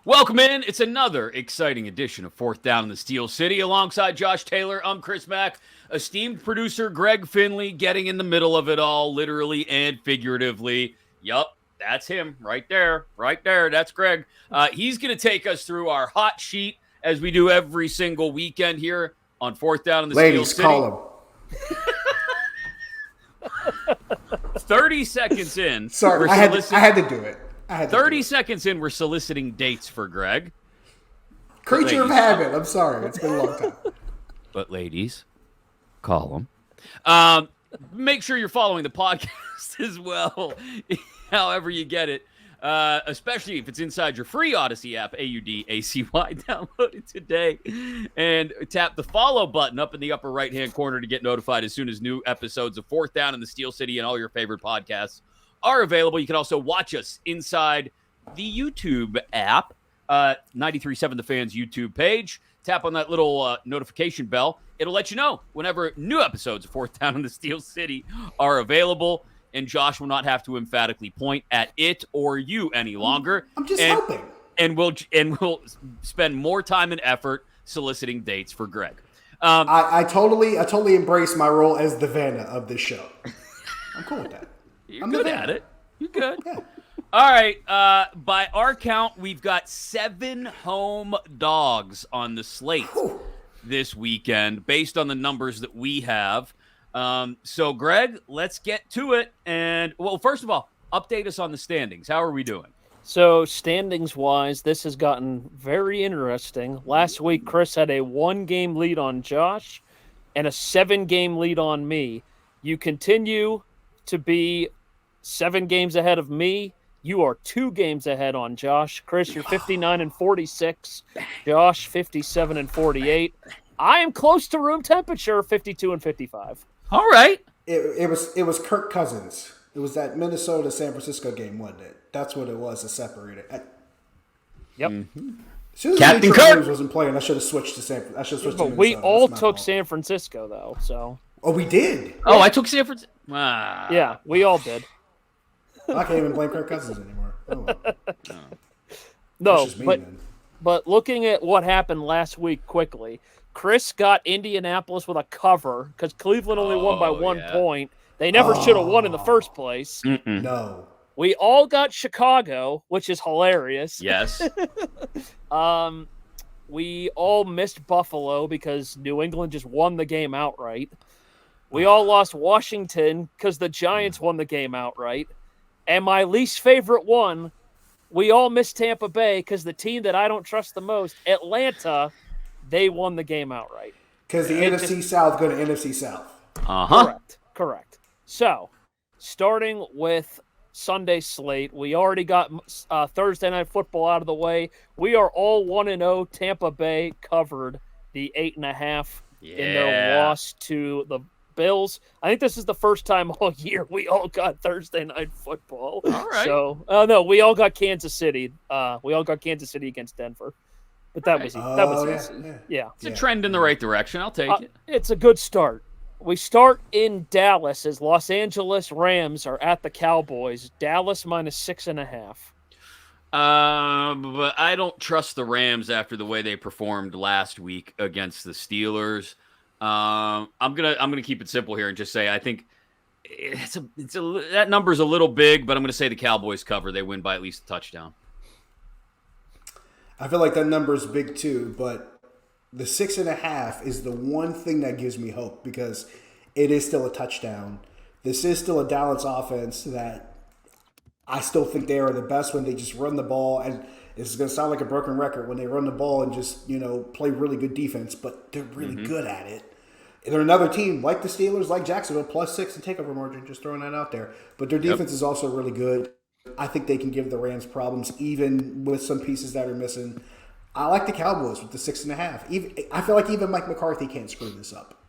Welcome in. It's another exciting edition of Fourth Down in the Steel City. Alongside Josh Taylor, I'm Chris Mack. Esteemed producer Greg Finley getting in the middle of it all, literally and figuratively. Yup, that's him right there. Right there. That's Greg. He's going to take us through our hot sheet as we do every single weekend here on Fourth Down in the Steel Ladies, City. call him. 30 seconds in. Sorry, I had to do it. 30 seconds in, we're soliciting dates for Greg. Creature of habit. I'm sorry. It's been a long time. But ladies, call them. Make sure you're following the podcast as well, however you get it, especially if it's inside your free Odyssey app, AUDACY. Download it today and tap the follow button up in the upper right-hand corner to get notified as soon as new episodes of Fourth Down in the Steel City and all your favorite podcasts are available. You can also watch us inside the YouTube app, 93.7 The Fans YouTube page. Tap on that little notification bell. It'll let you know whenever new episodes of Fourth Down in the Steel City are available. And Josh will not have to emphatically point at it or you any longer. I'm just helping. And we'll spend more time and effort soliciting dates for Greg. I totally embrace my role as the Vanna of this show. I'm cool with that. You're good at it. You're good. Yeah. All right. By our count, we've got 7 home dogs on the slate this weekend based on the numbers that we have. So, Greg, let's get to it. And, well, first of all, update us on the standings. How are we doing? So, standings-wise, this has gotten very interesting. Last week, Chris had a 1-game lead on Josh and a 7-game lead on me. You continue to be 7 games ahead of me. You are 2 games ahead on Josh. Chris, you're 59 and 46. Josh, 57 and 48. I am close to room temperature, 52 and 55. All right. It was Kirk Cousins. It was that Minnesota San Francisco game, wasn't it? That's what it was that separated. Yep. As Captain Kirk wasn't playing. I should have switched to San Francisco. But we all took San Francisco, though. So. Oh, we did. Oh, I took San Francisco. Yeah, we all did. I can't even blame Kirk Cousins anymore. Oh, well. No, me, but looking at what happened last week quickly, Chris got Indianapolis with a cover because Cleveland only won by 1 point. They never should have won in the first place. No. We all got Chicago, which is hilarious. Yes. We all missed Buffalo because New England just won the game outright. We all lost Washington because the Giants won the game outright. And my least favorite one, we all missed Tampa Bay because the team that I don't trust the most, Atlanta, they won the game outright. Because the NFC South go to NFC South. Uh-huh. Correct. So, starting with Sunday slate, we already got Thursday Night Football out of the way. We are all 1-0. Tampa Bay covered the 8.5 in their loss to the Bills. I think this is the first time all year we all got Thursday Night Football. All right. So, no, we all got Kansas City. We all got Kansas City against Denver. But that was easy. Yeah. It's a trend in the right direction. I'll take it. It's a good start. We start in Dallas as Los Angeles Rams are at the Cowboys. Dallas minus 6.5. But I don't trust the Rams after the way they performed last week against the Steelers. I'm gonna keep it simple here and just say I think that number's a little big, but I'm gonna say the Cowboys cover. They win by at least a touchdown. I feel like that number is big too, but the 6.5 is the one thing that gives me hope because it is still a touchdown. This is still a Dallas offense that I still think they are the best when they just run the ball. And it's going to sound like a broken record when they run the ball and just, play really good defense, but they're really good at it. They're another team like the Steelers, like Jacksonville, +6 in takeover margin, just throwing that out there. But their defense is also really good. I think they can give the Rams problems even with some pieces that are missing. I like the Cowboys with the 6.5. I feel like even Mike McCarthy can't screw this up.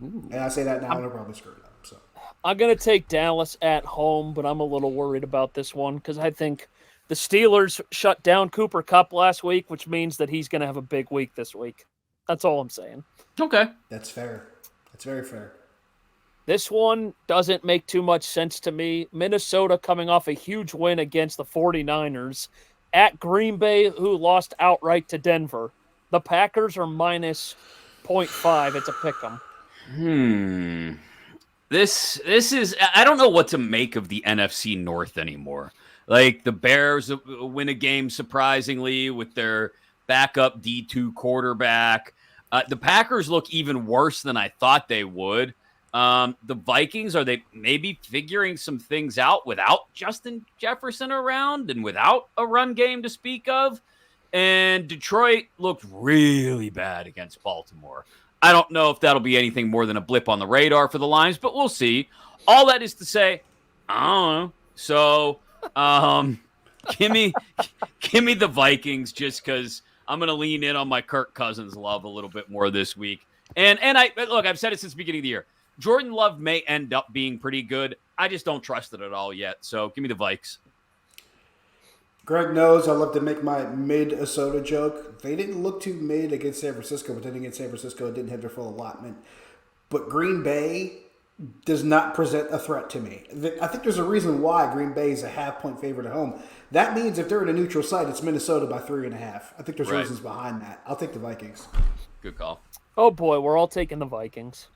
Ooh. And I say that now, and I'll probably screw it up. So I'm going to take Dallas at home, but I'm a little worried about this one because I think the Steelers shut down Cooper Kupp last week, which means that he's going to have a big week this week. That's all I'm saying. Okay. That's fair. That's very fair. This one doesn't make too much sense to me. Minnesota coming off a huge win against the 49ers. at Green Bay, who lost outright to Denver. The Packers are minus 0.5. It's a pick 'em. This is, I don't know what to make of the NFC North anymore. Like, the Bears win a game surprisingly with their backup D2 quarterback. The Packers look even worse than I thought they would. The Vikings, are they maybe figuring some things out without Justin Jefferson around and without a run game to speak of? And Detroit looked really bad against Baltimore. I don't know if that'll be anything more than a blip on the radar for the Lions, but we'll see. All that is to say, I don't know. So, give me the Vikings just because I'm going to lean in on my Kirk Cousins love a little bit more this week. And I've said it since the beginning of the year. Jordan Love may end up being pretty good. I just don't trust it at all yet. So give me the Vikes. Greg knows I love to make my Minnesota joke. They didn't look too mid against San Francisco, but then against San Francisco, it didn't have their full allotment. But Green Bay does not present a threat to me. I think there's a reason why Green Bay is a half-point favorite at home. That means if they're in a neutral site, it's Minnesota by 3.5. I think there's reasons behind that. I'll take the Vikings. Good call. Oh boy, we're all taking the Vikings.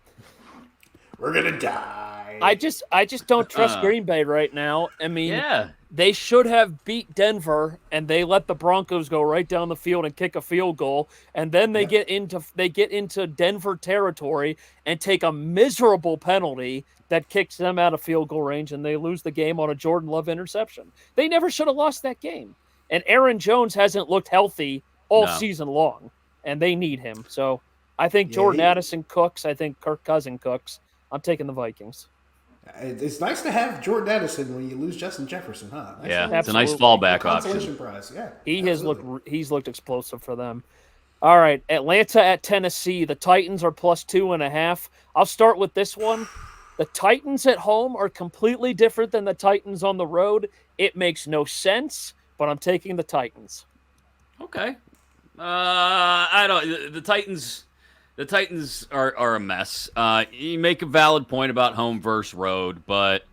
We're gonna die. I just don't trust Green Bay right now. I mean, they should have beat Denver, and they let the Broncos go right down the field and kick a field goal, and then they get into Denver territory and take a miserable penalty that kicks them out of field goal range, and they lose the game on a Jordan Love interception. They never should have lost that game. And Aaron Jones hasn't looked healthy all season long, and they need him. So I think Jordan Addison cooks. I think Kirk Cousins cooks. I'm taking the Vikings. It's nice to have Jordan Addison when you lose Justin Jefferson, huh? Nice it's a nice fallback option. Prize. Yeah, he's looked explosive for them. All right, Atlanta at Tennessee. The Titans are plus 2.5. I'll start with this one. The Titans at home are completely different than the Titans on the road. It makes no sense, but I'm taking the Titans. Okay. I don't. The Titans. The Titans are a mess. You make a valid point about home versus road, but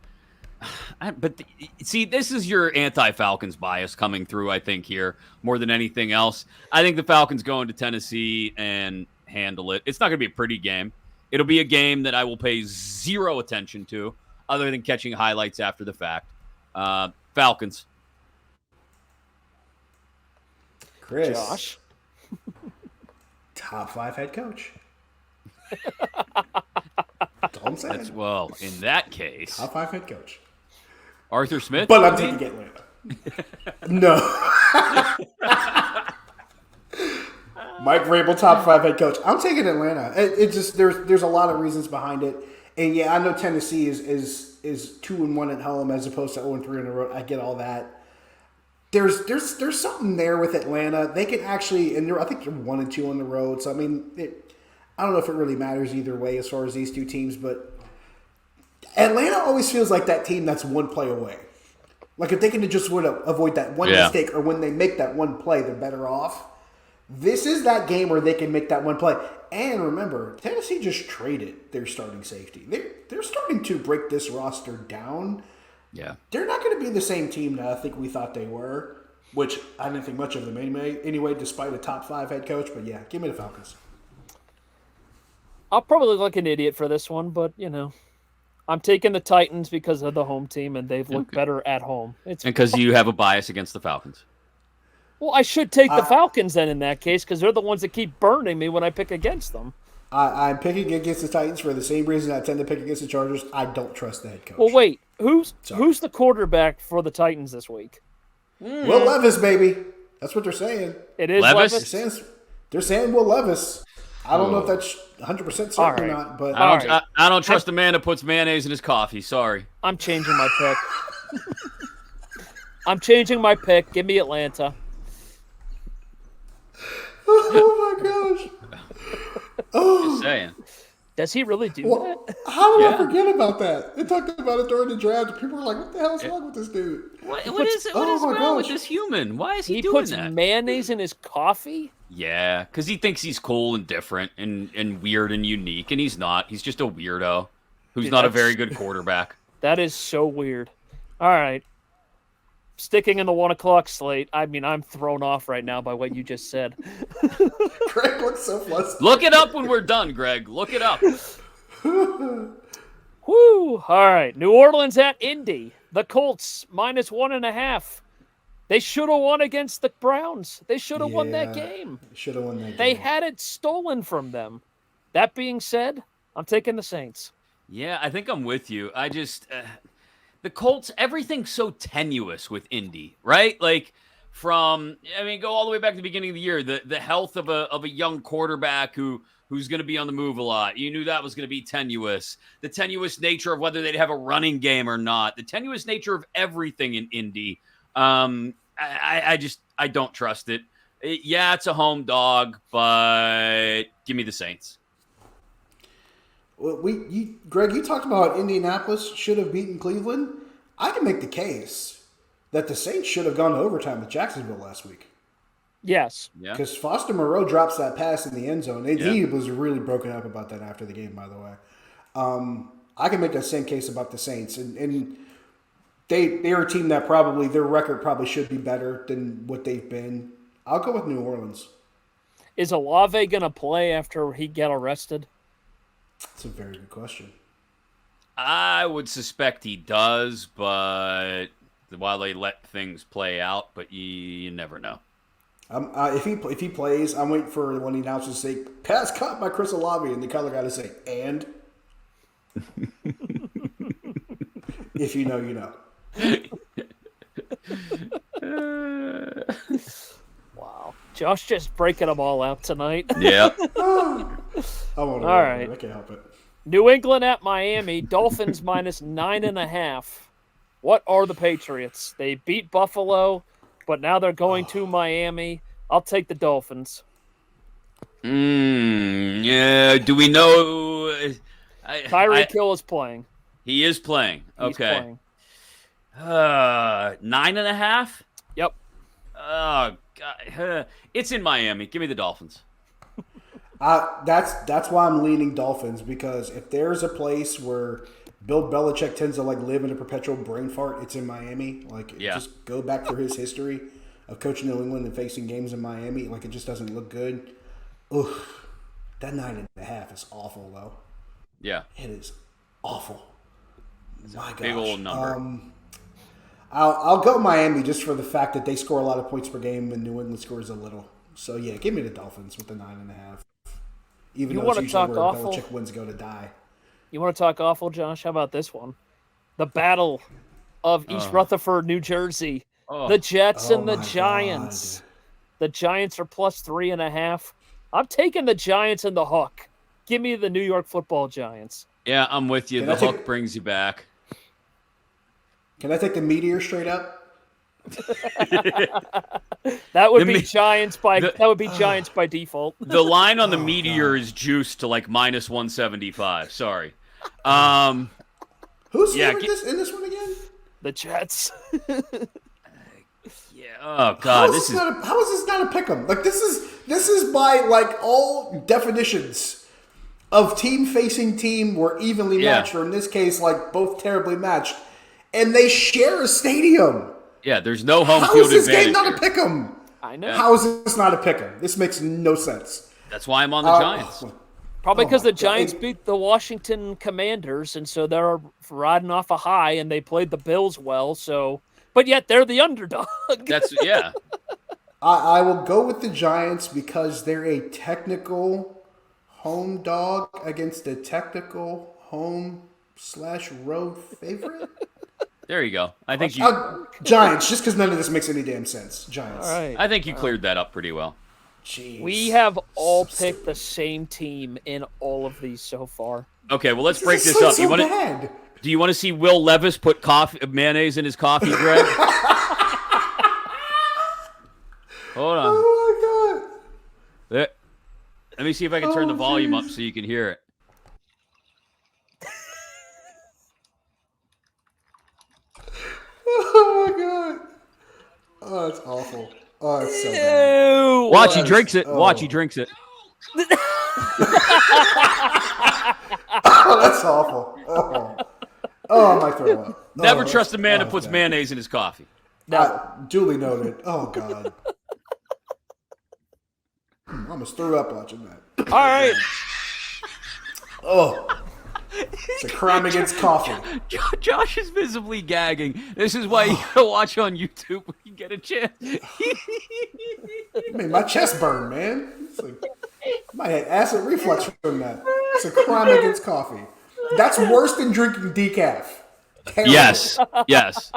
see, this is your anti-Falcons bias coming through, I think, here more than anything else. I think the Falcons go into Tennessee and handle it. It's not going to be a pretty game. It'll be a game that I will pay zero attention to other than catching highlights after the fact. Falcons. Chris. Josh. Top 5 head coach. That's all I'm saying. Well, in that case, top 5 head coach. Arthur Smith. But I'm taking Atlanta. No. Mike Vrabel, top 5 head coach. I'm taking Atlanta. It just there's a lot of reasons behind it, and I know Tennessee is 2-1 at home as opposed to 0-3 on the road. I get all that. There's something there with Atlanta. They can actually, and I think they're 1-2 on the road. So I mean, I don't know if it really matters either way as far as these two teams, but Atlanta always feels like that team that's one play away. Like if they can just avoid that one mistake, or when they make that one play, they're better off. This is that game where they can make that one play. And remember, Tennessee just traded their starting safety. They're starting to break this roster down. Yeah. They're not going to be the same team that I think we thought they were, which I didn't think much of them anyway, despite a top 5 head coach. But yeah, give me the Falcons. I'll probably look like an idiot for this one, but, I'm taking the Titans because of the home team, and they've looked better at home. And because you have a bias against the Falcons. Well, I should take the Falcons then in that case, because they're the ones that keep burning me when I pick against them. I'm picking against the Titans for the same reason I tend to pick against the Chargers. I don't trust the head coach. Well, wait. Who's the quarterback for the Titans this week? Will Levis, baby. That's what they're saying. It is Levis? They're saying Will Levis. I don't know if that's 100% certain or not, but I don't trust a man that puts mayonnaise in his coffee. Sorry. I'm changing my pick. I'm changing my pick. Give me Atlanta. Oh my gosh. Just saying. Does he really do that? How did I forget about that? They talked about it during the draft. People were like, what the hell's wrong with this dude? What is wrong with this human? Why is he doing that? He puts mayonnaise in his coffee? Yeah, because he thinks he's cool and different and weird and unique, and he's not. He's just a weirdo who's not a very good quarterback. That is so weird. All right. sticking in the 1 o'clock slate. I mean, I'm thrown off right now by what you just said. Greg looks so flustered. Look it up when we're done, Greg. Look it up. Woo! All right, New Orleans at Indy. The Colts -1.5. They should have won against the Browns. They should have won that game. Should have won that game. They had it stolen from them. That being said, I'm taking the Saints. Yeah, I think I'm with you. I just the Colts, everything's so tenuous with Indy, right? Like go all the way back to the beginning of the year, the health of a young quarterback who's going to be on the move a lot. You knew that was going to be tenuous. The tenuous nature of whether they'd have a running game or not. The tenuous nature of everything in Indy. I don't trust it. Yeah, it's a home dog, but give me the Saints. Well, Greg, you talked about Indianapolis should have beaten Cleveland. I can make the case that the Saints should have gone to overtime with Jacksonville last week. Yes. Yeah. Because Foster Moreau drops that pass in the end zone. He was really broken up about that after the game, by the way. I can make that same case about the Saints. And they're a team that probably, their record probably should be better than what they've been. I'll go with New Orleans. Is Olave going to play after he get arrested? That's a very good question. I would suspect he does, but while they let things play out, but you never know. If he plays, I'm waiting for when he announces say pass caught by Chris Olave, and the color guy to say and. If you know, you know. Wow, Josh just breaking them all out tonight. Yeah. I won't. All right. I can't help it. New England at Miami. Dolphins -9.5. What are the Patriots? They beat Buffalo, but now they're going to Miami. I'll take the Dolphins. Yeah. Do we know? Tyreek Hill is playing. He is playing. He's Okay. playing. 9.5. Yep. Oh God. It's in Miami. Give me the Dolphins. That's why I'm leaning Dolphins, because if there's a place where Bill Belichick tends to live in a perpetual brain fart, it's in Miami. Just go back through his history of coaching New England and facing games in Miami. It just doesn't look good. Oof, that 9.5 is awful though. Yeah. It is awful. My gosh. Big old number. I'll go Miami just for the fact that they score a lot of points per game and New England scores a little. So yeah, give me the Dolphins with the 9.5. Even though it's usually where Belichick wins go to die. You want to talk awful, Josh? How about this one? The Battle of East Rutherford, New Jersey. The Jets and the Giants. God. The Giants are +3.5. I'm taking the Giants and the hook. Give me the New York Football Giants. Yeah, I'm with you. The hook brings you back. Can I take the Meteor straight up? That would be Giants by Giants by default. The line on the Meteor is juiced to -175. Sorry. Who's in this one again? The Jets. Yeah. Oh God. How is this not a pick'em? This is by all definitions of team facing team were evenly matched, or in this case, both terribly matched, and they share a stadium. Yeah, there's no home How field is this advantage game not here. a pick'em? I know. How is this not a pick'em? This makes no sense. That's why I'm on the Giants. Probably because my the Giants beat the Washington Commanders, and so they're riding off a high, and they played the Bills well. So, but yet they're the underdog. I will go with the Giants because they're a technical home dog against a technical home/road favorite. There you go. I think you. Giants, just because none of this makes any damn sense. Giants. All right. I think you cleared that up pretty well. Jeez. We have all picked the same team in all of these so far. Okay, well let's break this up. Do you want to see Will Levis put mayonnaise in his coffee, Greg? Hold on. Oh my god. Let me see if I can turn the volume up so you can hear it. Oh my god. Oh, it's awful. Oh, it's so bad. Watch, he drinks it. Watch, he drinks it. Oh, that's awful. Oh, I might throw up. Never trust a man that puts mayonnaise in his coffee. No. Duly noted. Oh God. I almost threw up watching that. All right. Oh. It's a crime against coffee. Josh is visibly gagging. This is why you gotta watch on YouTube when you get a chance. I mean, my chest burned, man. It's like, I might have acid reflux from that. It's a crime against coffee. That's worse than drinking decaf. Terrible. Yes.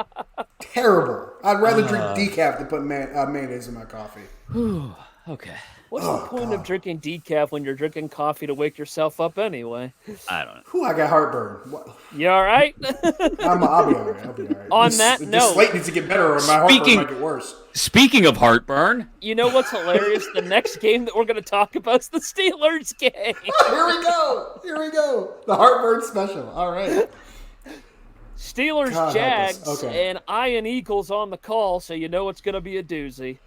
Terrible. I'd rather drink decaf than put mayonnaise in my coffee. Okay. What's the point of drinking decaf when you're drinking coffee to wake yourself up anyway? I don't know. Whew, I got heartburn. What? You all right? I'll be all right. On that this note, slate needs to get better, or my heartburn might get worse. Speaking of heartburn, you know what's hilarious? The next game that we're going to talk about is the Steelers game. Here we go. The heartburn special. All right. Steelers, God help us. Jags, Okay. and Ian Eagles on the call, so you know it's going to be a doozy.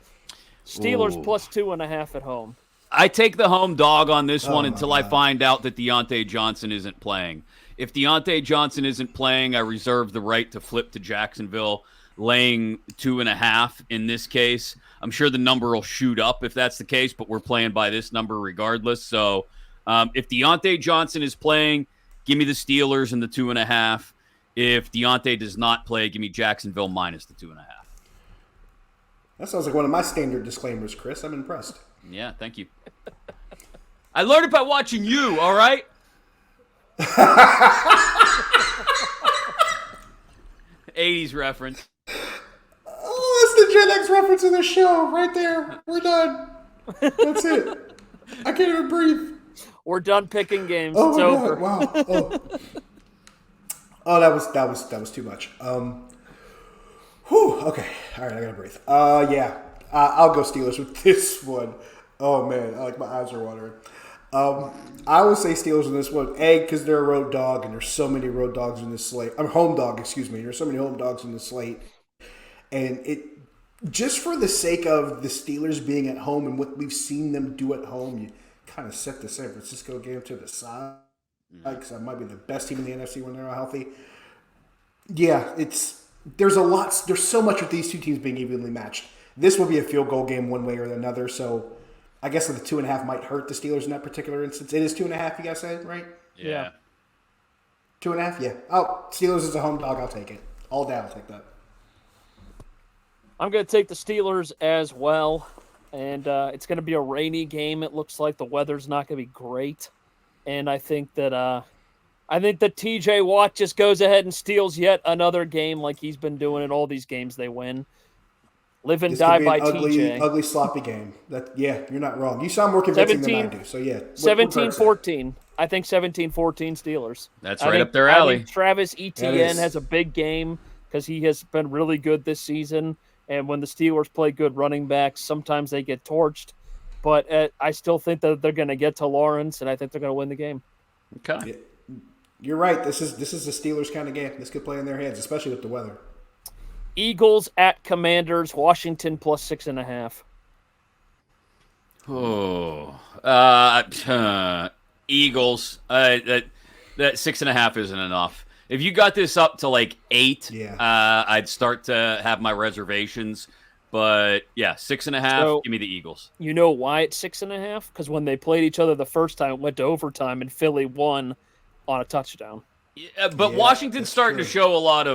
Steelers Ooh. plus 2.5 at home. I take the home dog on this one my until I God. find out that Deontay Johnson isn't playing. If Deontay Johnson isn't playing, I reserve the right to flip to Jacksonville, laying 2.5 in this case. I'm sure the number will shoot up if that's the case, but we're playing by this number regardless. So if Deontay Johnson is playing, give me the Steelers and the 2.5. If Deontay does not play, give me Jacksonville minus the 2.5. That sounds like one of my standard disclaimers, Chris. I'm impressed. Yeah, thank you. I learned it by watching you, all right? 80s reference. Oh, that's the Gen X reference of the show right there. We're done. That's it. I can't even breathe. We're done picking games. Oh It's my over. God! Wow. Oh, that was too much. Whew. Okay. All right. I gotta breathe. Yeah. I'll go Steelers with this one. Oh man, my eyes are watering. I would say Steelers in this one. A, because they're a road dog, and there's so many road dogs in this slate. I'm home dog. Excuse me. There's so many home dogs in this slate, and it just for the sake of the Steelers being at home and what we've seen them do at home, you kind of set the San Francisco game to the side because that might be the best team in the NFC when they're all healthy. Yeah, there's so much with these two teams being evenly matched. This will be a field goal game one way or another, so I guess the 2.5 might hurt the Steelers in that particular instance. It is 2.5, you guys said, right? Yeah. 2.5, yeah. Oh, Steelers is a home dog. I'll take it. All day, I'll take that. I'm going to take the Steelers as well. And it's going to be a rainy game. It looks like the weather's not going to be great. And I think that TJ Watt just goes ahead and steals yet another game like he's been doing in all these games they win. Live and This die could be by an ugly, TJ. ugly, sloppy game. You're not wrong. You sound more convincing than I do. So yeah, 17-14. I think 17-14 Steelers. That's I right think- up their I alley. think Travis That Etienne is. has a big game because he has been really good this season. And when the Steelers play good running backs, sometimes they get torched. But I still think that they're going to get to Lawrence, and I think they're going to win the game. Okay. You're right. This is the Steelers kind of game. This could play in their hands, especially with the weather. Eagles at Commanders, Washington plus 6.5. Eagles. That 6.5 isn't enough. If you got this up to like 8, Yeah. I'd start to have my reservations. But yeah, 6.5. So- give me the Eagles. You know why it's 6.5? Because when they played each other the first time, it went to overtime, and Philly won on a touchdown. Yeah, but Yeah, Washington's that's starting true. to show a lot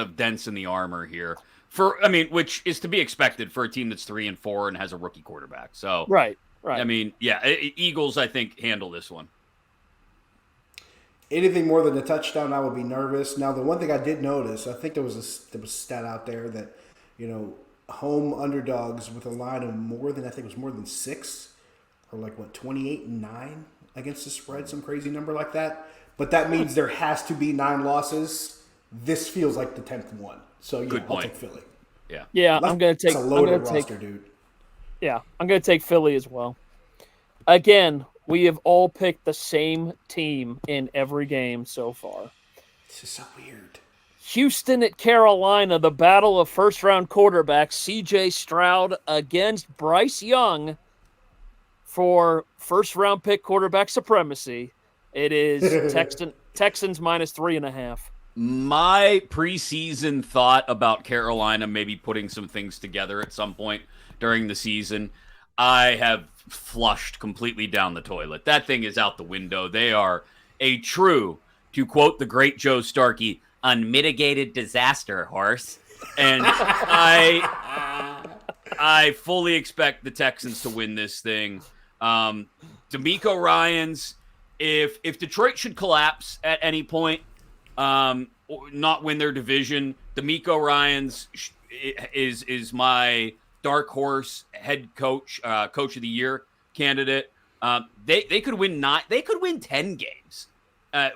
of dents in the armor here. Which is to be expected for a team that's 3-4 and has a rookie quarterback. So Right. I mean, yeah, Eagles I think handle this one. Anything more than a touchdown, I would be nervous. Now, the one thing I did notice, I think there was a stat out there that, home underdogs with a line of more than 6, or 28-9 against the spread, some crazy number like that. But that means there has to be 9 losses. This feels like the 10th one. So yeah, Good I'll point. take Philly. Yeah, I'm going to take. It's a I'm loaded going to roster, take. dude. Yeah, I'm going to take Philly as well. Again, we have all picked the same team in every game so far. This is so weird. Houston at Carolina, the battle of first-round quarterbacks, C.J. Stroud against Bryce Young for first-round pick quarterback supremacy. It is Texans minus 3.5. My preseason thought about Carolina maybe putting some things together at some point during the season, I have flushed completely down the toilet. That thing is out the window. They are a true, to quote the great Joe Starkey, unmitigated disaster horse. And I fully expect the Texans to win this thing. D'Amico Ryans, if Detroit should collapse at any point, or not win their division, D'Amico Ryans is my dark horse head coach, coach of the year candidate. They could win 10 games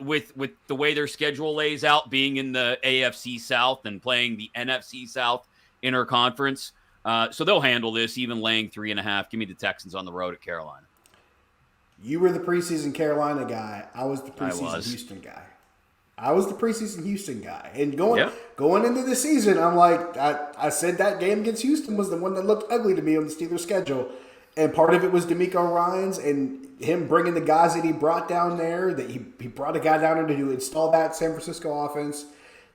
with the way their schedule lays out, being in the AFC South and playing the NFC South interconference. So they'll handle this, even laying 3.5. Give me the Texans on the road at Carolina. You were the preseason Carolina guy. I was the preseason Houston guy. And going into the season, I'm like, I said that game against Houston was the one that looked ugly to me on the Steelers' schedule. And part of it was D'Amico Ryans and him bringing the guys that he brought down there, that he brought a guy down there to install that San Francisco offense.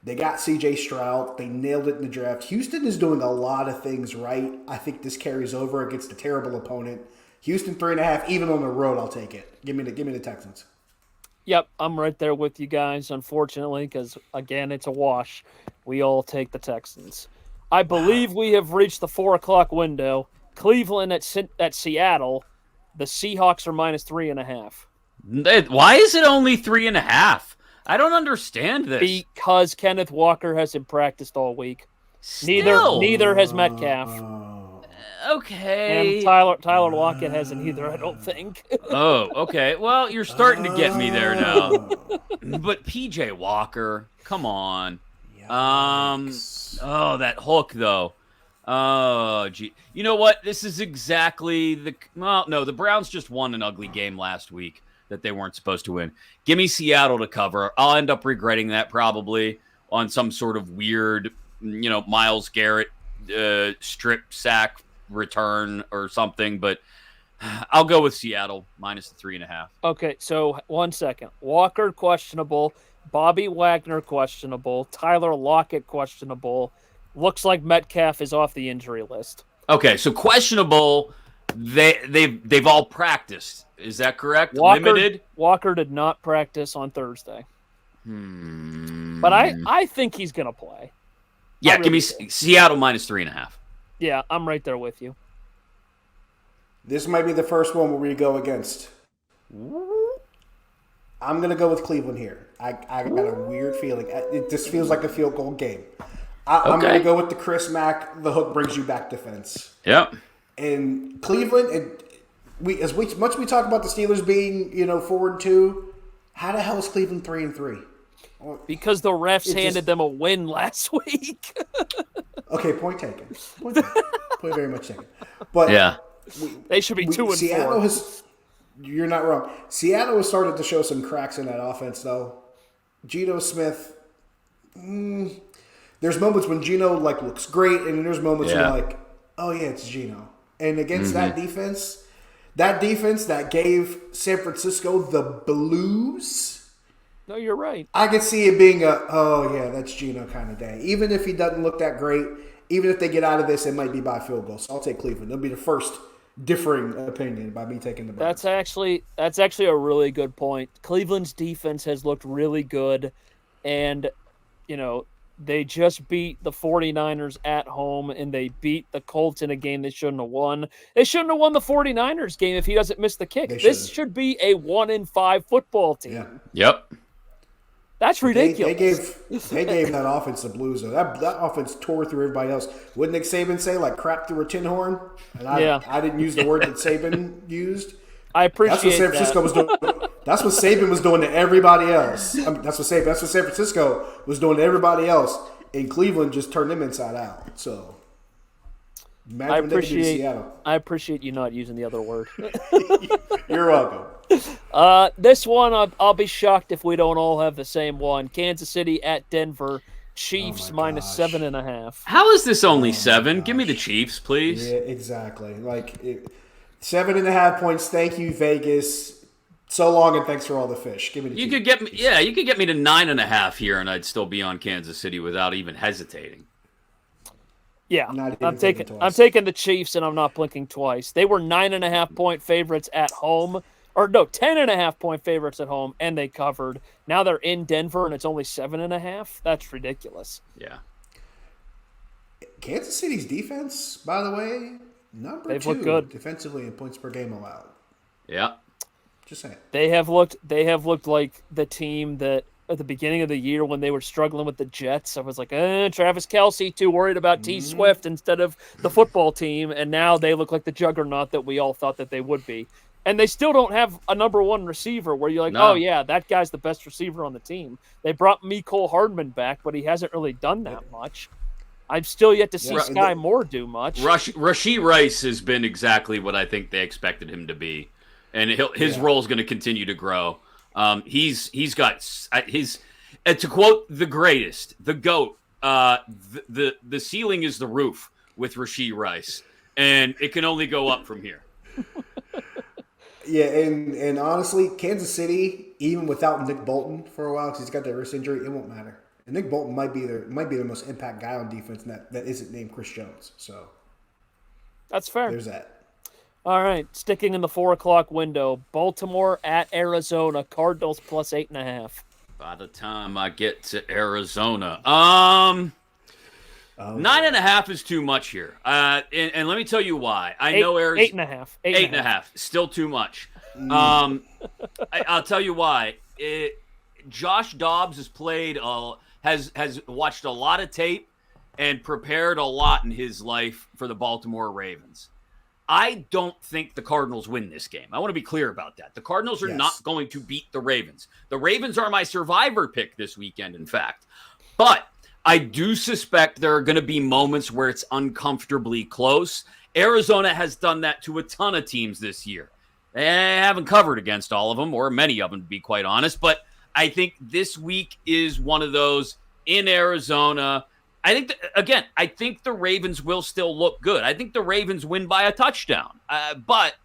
They got C.J. Stroud. They nailed it in the draft. Houston is doing a lot of things right. I think this carries over against a terrible opponent. Houston 3.5, even on the road, I'll take it. Give me the Texans. Yep, I'm right there with you guys, unfortunately, because, again, it's a wash. We all take the Texans. I believe we have reached the 4 o'clock window. Cleveland at Seattle. The Seahawks are minus 3.5. Why is it only 3.5? I don't understand this. Because Kenneth Walker hasn't practiced all week. Neither has Metcalf. Okay. And Tyler Lockett hasn't either, I don't think. Oh, okay. Well, you're starting to get me there now. But PJ Walker, come on. Oh, that hook though. Oh, gee. You know what? This is exactly the Browns just won an ugly game last week that they weren't supposed to win. Give me Seattle to cover. I'll end up regretting that probably on some sort of weird, Myles Garrett strip sack return or something, but I'll go with Seattle minus the 3.5. Okay, so 1 second. Walker questionable, Bobby Wagner questionable, Tyler Lockett questionable. Looks like Metcalf is off the injury list. Okay, so questionable. They've all practiced. Is that correct? Limited. Walker did not practice on Thursday. But I think he's gonna play. Yeah, give me Seattle minus 3.5. Yeah, I'm right there with you. This might be the first one where we go against. I'm going to go with Cleveland here. I got a weird feeling. It just feels like a field goal game. I'm going to go with the Chris Mack, the hook brings you back defense. Yep. And Cleveland, as much we talk about the Steelers being 4-2, how the hell is Cleveland 3-3? Because the refs handed them a win last week. Okay, point taken. Point very much taken. But yeah, they should be 2-4. You're not wrong. Seattle has started to show some cracks in that offense, though. Geno Smith. There's moments when Geno looks great, and then there's moments when you're like, oh yeah, it's Geno. And against that defense that gave San Francisco the blues. No, you're right. I could see it being that's Geno kind of day. Even if he doesn't look that great, even if they get out of this, it might be by field goal. So I'll take Cleveland. It'll be the first differing opinion by me taking the Browns. That's actually a really good point. Cleveland's defense has looked really good, and they just beat the 49ers at home, and they beat the Colts in a game they shouldn't have won. They shouldn't have won the 49ers game if he doesn't miss the kick. This should be a 1-5 football team. Yeah. Yep. That's ridiculous. They gave that offense the blues, though. That offense tore through everybody else. Wouldn't Nick Saban say, crap through a tin horn? And I didn't use the word that Saban used. I appreciate That's what San Francisco was doing. That's what Saban was doing to everybody else. That's what San Francisco was doing to everybody else. And Cleveland just turned them inside out. So I appreciate you not using the other word. You're welcome. This one, I'll be shocked if we don't all have the same one. Kansas City at Denver. Chiefs minus 7.5. How is this only 7? Give me the Chiefs, please. Yeah, exactly. 7.5 points. Thank you, Vegas. So long and thanks for all the fish. Give me the You Chiefs. could get me, yeah, you could get me to 9.5 here, and I'd still be on Kansas City without even hesitating. Yeah, Not even I'm thinking taking twice. I'm taking the Chiefs, and I'm not blinking twice. They were 9.5-point favorites at home, or no, 10.5-point favorites at home, and they covered. Now they're in Denver, and it's only 7.5. That's ridiculous. Yeah. Kansas City's defense, by the way, number They've 2 looked good. defensively in points per game allowed. Yeah. Just saying. They have looked like the team that at the beginning of the year when they were struggling with the Jets, I was like, Travis Kelce, too worried about T Swift instead of the football team, and now they look like the juggernaut that we all thought that they would be. And they still don't have a number one receiver where you're like, No. oh yeah, that guy's the best receiver on the team. They brought Mecole Hardman back, but he hasn't really done that much. I'm still yet to see Yeah, Sky Moore do much. Rashee Rice has been exactly what I think they expected him to be, and his role is going to continue to grow. He's got his, to quote the greatest, the GOAT, the ceiling is the roof with Rashee Rice, and it can only go up from here. Yeah, and honestly, Kansas City, even without Nick Bolton for a while, because he's got that wrist injury, it won't matter. And Nick Bolton might be the most impact guy on defense that isn't named Chris Jones. So That's fair. there's that. All right, sticking in the 4:00 window, Baltimore at Arizona, Cardinals plus 8.5. By the time I get to Arizona, 9.5 is too much here. And let me tell you why. I know Arizona 8.5. 8.5, still too much. I'll tell you why. Josh Dobbs has watched a lot of tape and prepared a lot in his life for the Baltimore Ravens. I don't think the Cardinals win this game. I want to be clear about that. The Cardinals are not going to beat the Ravens. The Ravens are my survivor pick this weekend, in fact. But I do suspect there are going to be moments where it's uncomfortably close. Arizona has done that to a ton of teams this year. They haven't covered against all of them, or many of them, to be quite honest. But I think this week is one of those in Arizona. I think the Ravens will still look good. I think the Ravens win by a touchdown. But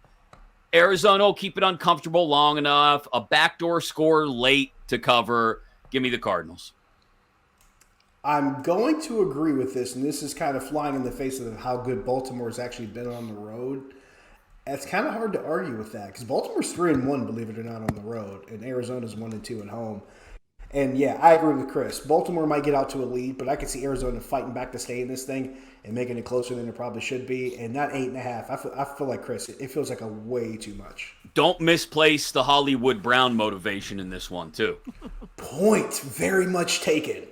Arizona will keep it uncomfortable long enough. A backdoor score late to cover. Give me the Cardinals. I'm going to agree with this, and this is kind of flying in the face of how good Baltimore has actually been on the road. It's kind of hard to argue with that because Baltimore's 3-1, believe it or not, on the road, and Arizona's 1-2 at home. And yeah, I agree with Chris. Baltimore might get out to a lead, but I could see Arizona fighting back to stay in this thing and making it closer than it probably should be. And not 8.5. I feel like Chris. It feels like a way too much. Don't misplace the Hollywood Brown motivation in this one, too. Point very much taken.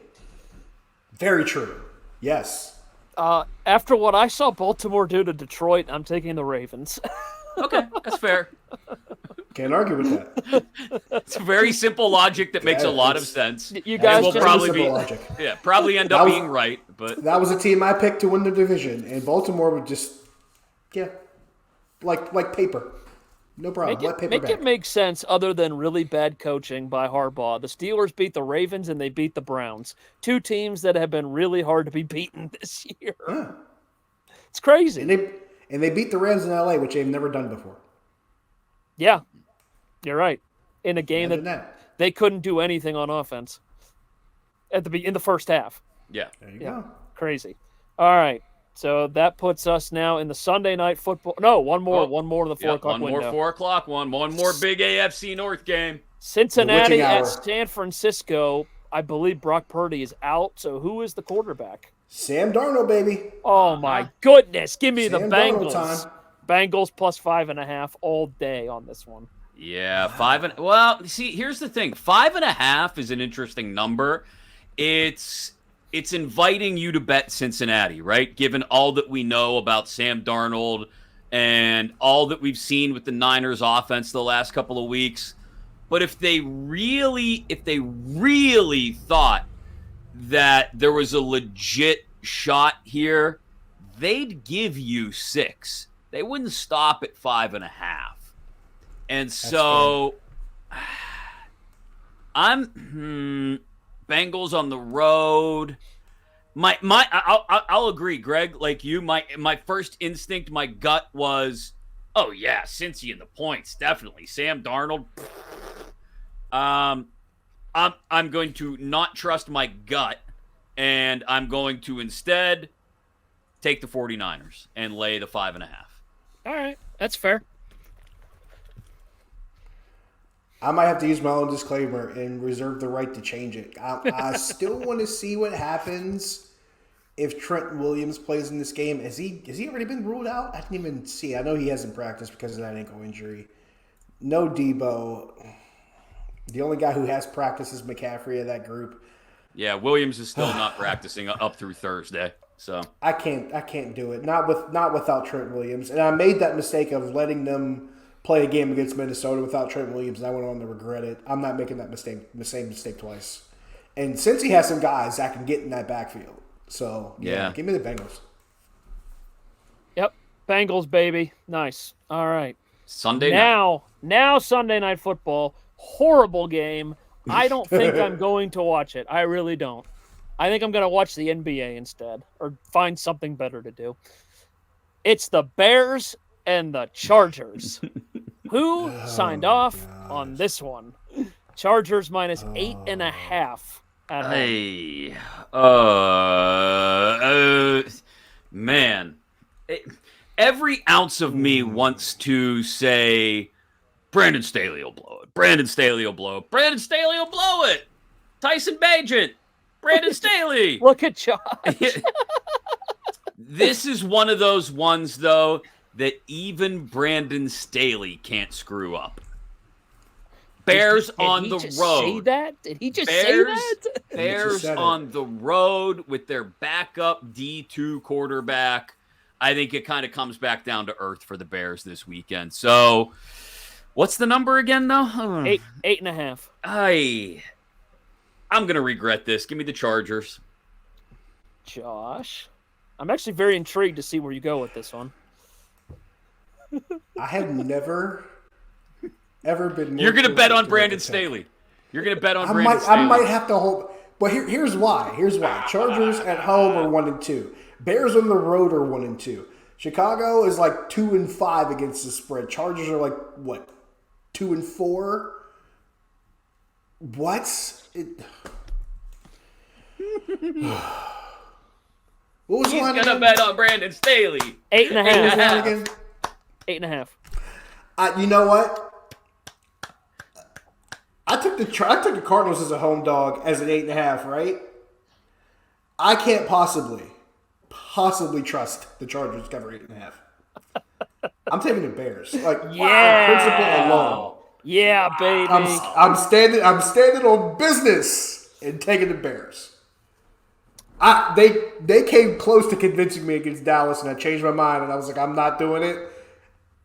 Very true. Yes. After what I saw Baltimore do to Detroit, I'm taking the Ravens. Okay, that's fair. Can't argue with that. It's a very simple logic that makes a lot of it's- sense. You guys will just- probably Simple be logic. probably end That up was- being right, but That was a team I picked to win the division, and Baltimore would just, like paper. No problem. Let paper Make back. it make sense other than really bad coaching by Harbaugh. The Steelers beat the Ravens and they beat the Browns. Two teams that have been really hard to be beaten this year. Yeah. It's crazy. And they beat the Rams in LA, which they've never done before. Yeah, you're right. In a game Imagine that that. they couldn't do anything on offense in the first half. yeah. There you Yeah, go. crazy. All right, so that puts us now in the Sunday night football. No, one more in the 4:00 One window. more 4 o'clock one more big AFC North game. Cincinnati The witching at hour. San Francisco. I believe Brock Purdy is out. So who is the quarterback? Sam Darnold, baby. Oh my goodness! Give me the Sam Darnold Bengals. time. Bengals plus 5.5 all day on this one. Yeah, well, see, here's the thing. 5.5 is an interesting number. It's inviting you to bet Cincinnati, right? Given all that we know about Sam Darnold and all that we've seen with the Niners offense the last couple of weeks. But if they really thought that there was a legit shot here, they'd give you 6. They wouldn't stop at 5.5. And so I'm Bengals on the road. I'll agree, Greg, like you, my first instinct, my gut was Oh yeah, Cincy in the points, definitely. Sam Darnold. I'm going to not trust my gut, and I'm going to instead take the 49ers and lay the 5.5. All right, that's fair. I might have to use my own disclaimer and reserve the right to change it. I still want to see what happens if Trent Williams plays in this game. Has he already been ruled out? I didn't even see. I know he hasn't practiced because of that ankle injury. No Debo. The only guy who has practiced is McCaffrey of that group. Yeah, Williams is still not practicing up through Thursday. So I can't do it. Not without Trent Williams. And I made that mistake of letting them play a game against Minnesota without Trent Williams, and I went on to regret it. I'm not making the same mistake twice. And since he has some guys that can get in that backfield, so yeah. Give me the Bengals. Yep, Bengals, baby. Nice. All right. Sunday night. Now Sunday Night Football. Horrible game. I don't think I'm going to watch it. I really don't. I think I'm going to watch the NBA instead, or find something better to do. It's the Bears and the Chargers. Who signed off on this one? Chargers minus 8.5 at home. Hey, man. Every ounce of me wants to say Brandon Staley will blow it. Brandon Staley will blow it. Brandon Staley will blow it. Tyson Bagent. Brandon Staley. Look at Josh. This is one of those ones, though, that even Brandon Staley can't screw up. Bears on the road. Say that? Did he just say that? Bears on the road with their backup D2 quarterback. I think it kind of comes back down to earth for the Bears this weekend. So, what's the number again, though? 8.5. I'm going to regret this. Give me the Chargers. Josh, I'm actually very intrigued to see where you go with this one. I have never, ever been more. You're going to bet on Brandon Staley. You're going to bet on Brandon Staley. I might have to hold. But here's why. Chargers at home are 1-2. Bears on the road are 1-2. Chicago is like 2-5 against the spread. Chargers are like what, 2-4? What? What was He's going to bet on Brandon Staley. 8.5. 8.5. You know what? I took the Cardinals as a home dog as an 8.5, right? I can't possibly trust the Chargers to cover 8.5. I'm taking the Bears. Like, principle alone. Yeah, baby. I'm standing on business and taking the Bears. They came close to convincing me against Dallas, and I changed my mind, and I was like, I'm not doing it.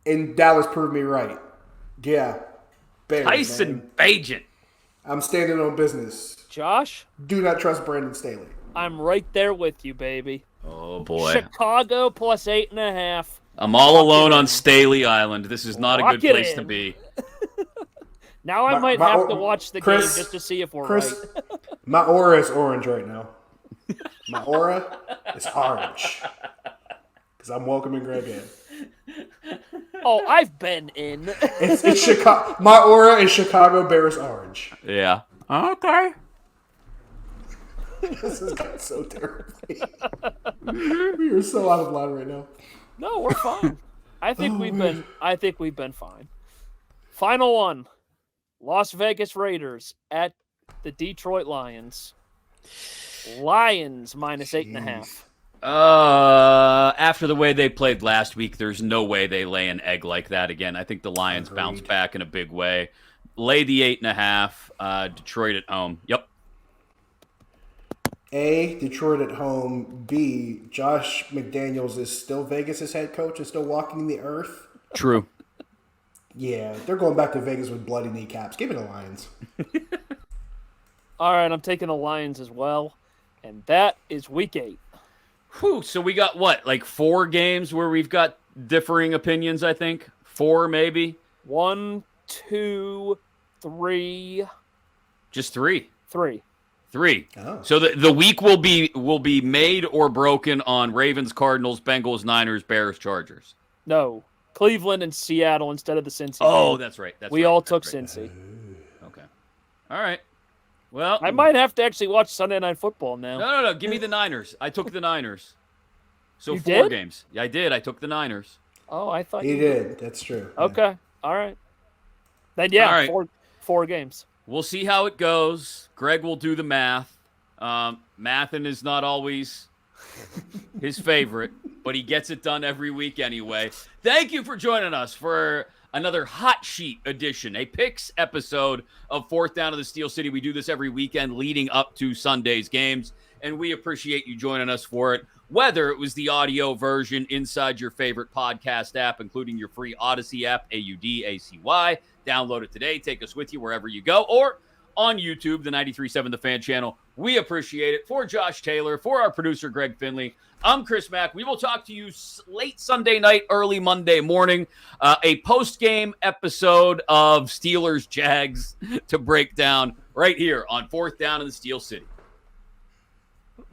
And Dallas proved me right. Yeah. Bears, Tyson Bagent. I'm standing on business. Josh? Do not trust Brandon Staley. I'm right there with you, baby. Oh, boy. Chicago plus 8.5. I'm all alone on Staley Island. This is not a good place to be. Now I might have to watch the game just to see if we're right. My aura is orange right now. My aura is orange. Because I'm welcoming Greg in. Oh, I've been in. It's Chicago. My aura is Chicago Bears orange. Yeah. Okay. This has got so terribly. We are so out of line right now. No, we're fine. I think we've been fine. Final one. Las Vegas Raiders at the Detroit Lions. Lions minus 8.5. After the way they played last week, there's no way they lay an egg like that again. I think the Lions bounce back in a big way. Lay the 8.5. Detroit at home. Yep. A, Detroit at home. B, Josh McDaniels is still Vegas' head coach and still walking the earth. True. Yeah, they're going back to Vegas with bloody kneecaps. Give me the Lions. All right, I'm taking the Lions as well. And that is week 8. Whew, so we got what, like 4 games where we've got differing opinions, I think? 4 maybe? 1, 2, 3. Just 3. 3. Oh. So the week will be made or broken on Ravens, Cardinals, Bengals, Niners, Bears, Chargers. No. Cleveland and Seattle instead of the Cincy. Oh, game. that's right. We all took Cincy. Okay. All right. Well, I might have to actually watch Sunday Night Football now. No. Give me the Niners. I took the Niners. So You 4 did? games. Yeah, I did. I took the Niners. Oh, I thought He you did. That's true. Yeah. Okay. All right. Then yeah, All right. four games. We'll see how it goes. Greg will do the math. Mathin is not always his favorite, but he gets it done every week anyway. Thank you for joining us for another hot sheet edition, a picks episode of Fourth Down to the Steel City. We do this every weekend leading up to Sunday's games, and we appreciate you joining us for it. Whether it was the audio version inside your favorite podcast app, including your free Odyssey app, AUDACY. Download it today. Take us with you wherever you go. Or on YouTube, the 93.7 The Fan channel. We appreciate it. For Josh Taylor, for our producer, Greg Finley, I'm Chris Mack. We will talk to you late Sunday night, early Monday morning. A post-game episode of Steelers-Jags to break down right here on Fourth Down in the Steel City.